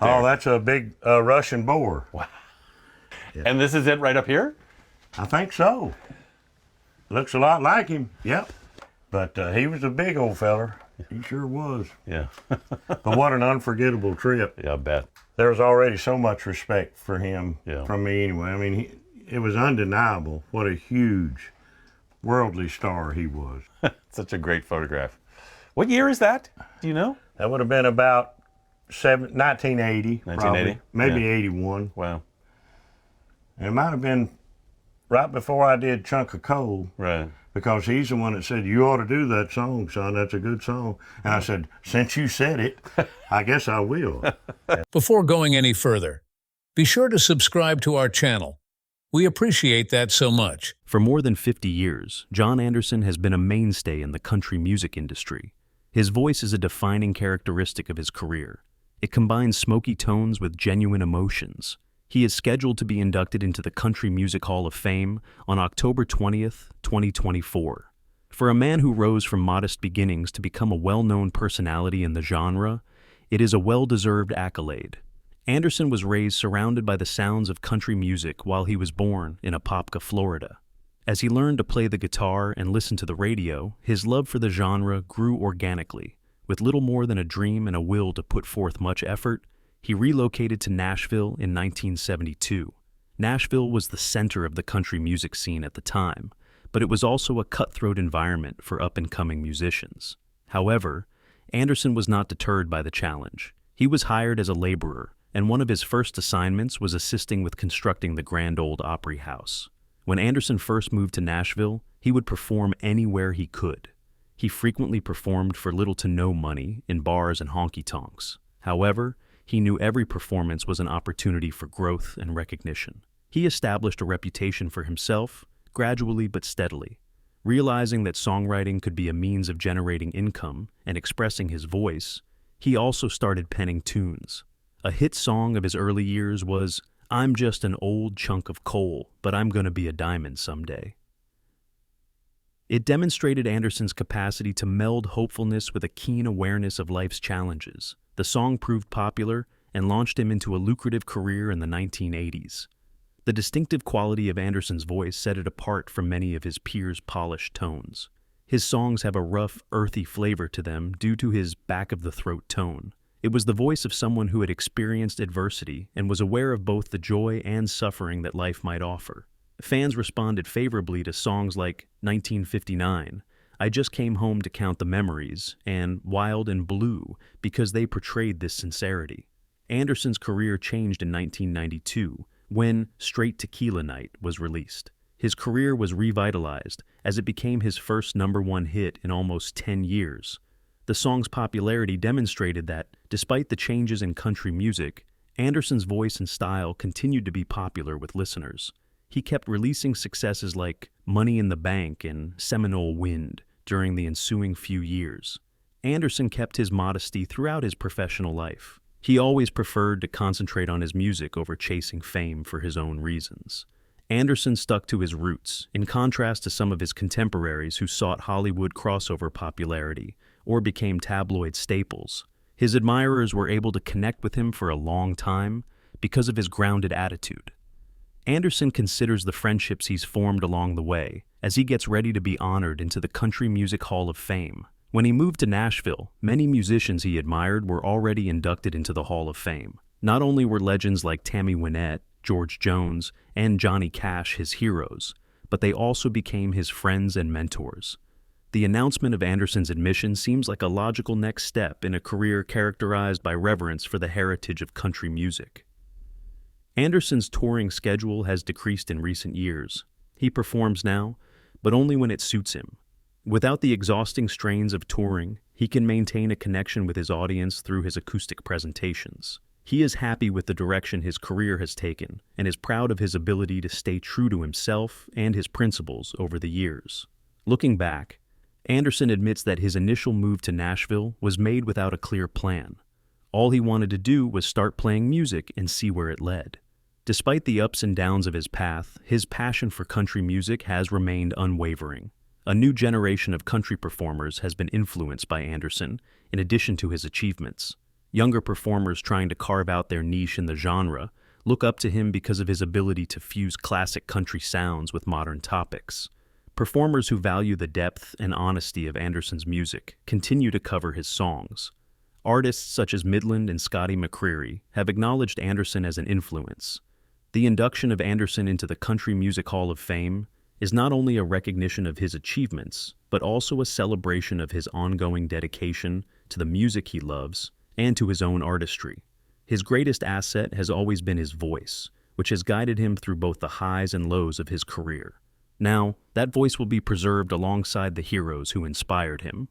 Oh, that's a big Russian boar. Wow. Yeah. And this is it right up here? I think so. Looks a lot like him, yep. But he was a big old feller. He sure was. Yeah. But what an unforgettable trip. Yeah, I bet. There was already so much respect for him from me anyway. I mean, it was undeniable what a huge worldly star he was. Such a great photograph. What year is that? Do you know? That would have been about 1980. 1980? Probably. Maybe 81. Wow. And it might have been right before I did Chunk of Coal. Right. Because he's the one that said, you ought to do that song, son. That's a good song. And I said, since you said it, I guess I will. Before going any further, be sure to subscribe to our channel. We appreciate that so much. For more than 50 years, John Anderson has been a mainstay in the country music industry. His voice is a defining characteristic of his career. It combines smoky tones with genuine emotions. He is scheduled to be inducted into the Country Music Hall of Fame on October 20th, 2024. For a man who rose from modest beginnings to become a well-known personality in the genre, it is a well-deserved accolade. Anderson was raised surrounded by the sounds of country music while he was born in Apopka, Florida. As he learned to play the guitar and listen to the radio, his love for the genre grew organically. With little more than a dream and a will to put forth much effort, he relocated to Nashville in 1972. Nashville was the center of the country music scene at the time, but it was also a cutthroat environment for up-and-coming musicians. However, Anderson was not deterred by the challenge. He was hired as a laborer, and one of his first assignments was assisting with constructing the Grand Ole Opry House. When Anderson first moved to Nashville, he would perform anywhere he could. He frequently performed for little to no money in bars and honky-tonks. However, he knew every performance was an opportunity for growth and recognition. He established a reputation for himself, gradually but steadily. Realizing that songwriting could be a means of generating income and expressing his voice, he also started penning tunes. A hit song of his early years was, "I'm just an old chunk of coal, but I'm gonna be a diamond someday." It demonstrated Anderson's capacity to meld hopefulness with a keen awareness of life's challenges. The song proved popular and launched him into a lucrative career in the 1980s. The distinctive quality of Anderson's voice set it apart from many of his peers' polished tones. His songs have a rough, earthy flavor to them due to his back-of-the-throat tone. It was the voice of someone who had experienced adversity and was aware of both the joy and suffering that life might offer. Fans responded favorably to songs like 1959, I Just Came Home to Count the Memories, and Wild and Blue because they portrayed this sincerity. Anderson's career changed in 1992 when Straight Tequila Night was released. His career was revitalized as it became his first #1 hit in almost 10 years. The song's popularity demonstrated that, despite the changes in country music, Anderson's voice and style continued to be popular with listeners. He kept releasing successes like Money in the Bank and Seminole Wind during the ensuing few years. Anderson kept his modesty throughout his professional life. He always preferred to concentrate on his music over chasing fame for his own reasons. Anderson stuck to his roots, in contrast to some of his contemporaries who sought Hollywood crossover popularity or became tabloid staples. His admirers were able to connect with him for a long time because of his grounded attitude. Anderson considers the friendships he's formed along the way as he gets ready to be honored into the Country Music Hall of Fame. When he moved to Nashville, many musicians he admired were already inducted into the Hall of Fame. Not only were legends like Tammy Wynette, George Jones, and Johnny Cash his heroes, but they also became his friends and mentors. The announcement of Anderson's admission seems like a logical next step in a career characterized by reverence for the heritage of country music. Anderson's touring schedule has decreased in recent years. He performs now, but only when it suits him. Without the exhausting strains of touring, he can maintain a connection with his audience through his acoustic presentations. He is happy with the direction his career has taken and is proud of his ability to stay true to himself and his principles over the years. Looking back, Anderson admits that his initial move to Nashville was made without a clear plan. All he wanted to do was start playing music and see where it led. Despite the ups and downs of his path, his passion for country music has remained unwavering. A new generation of country performers has been influenced by Anderson, in addition to his achievements. Younger performers trying to carve out their niche in the genre look up to him because of his ability to fuse classic country sounds with modern topics. Performers who value the depth and honesty of Anderson's music continue to cover his songs. Artists such as Midland and Scotty McCreery have acknowledged Anderson as an influence. The induction of Anderson into the Country Music Hall of Fame is not only a recognition of his achievements, but also a celebration of his ongoing dedication to the music he loves and to his own artistry. His greatest asset has always been his voice, which has guided him through both the highs and lows of his career. Now, that voice will be preserved alongside the heroes who inspired him.